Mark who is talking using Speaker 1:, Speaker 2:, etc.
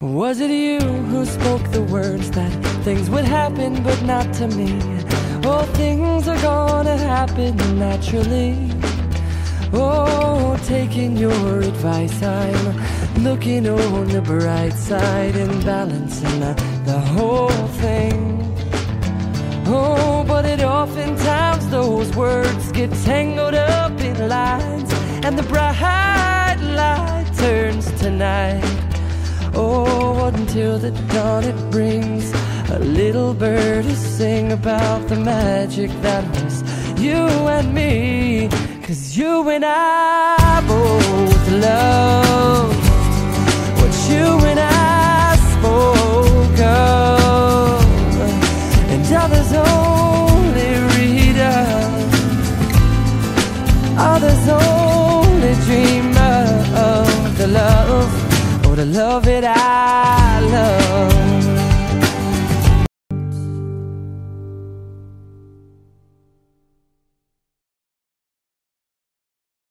Speaker 1: Was it you who spoke the words that things would happen but not to me? Oh, things are gonna happen naturally. Oh, taking your advice, I'm looking on the bright side and balancing the whole thing. Oh, but it oftentimes those words get tangled up in lines, and the bright light turns to night. Oh, until the dawn it brings a little bird to sing about the magic that was you and me. 'Cause you and I both loved what you and I spoke of, and others only read of, others only dream of the love, oh, the love that I love.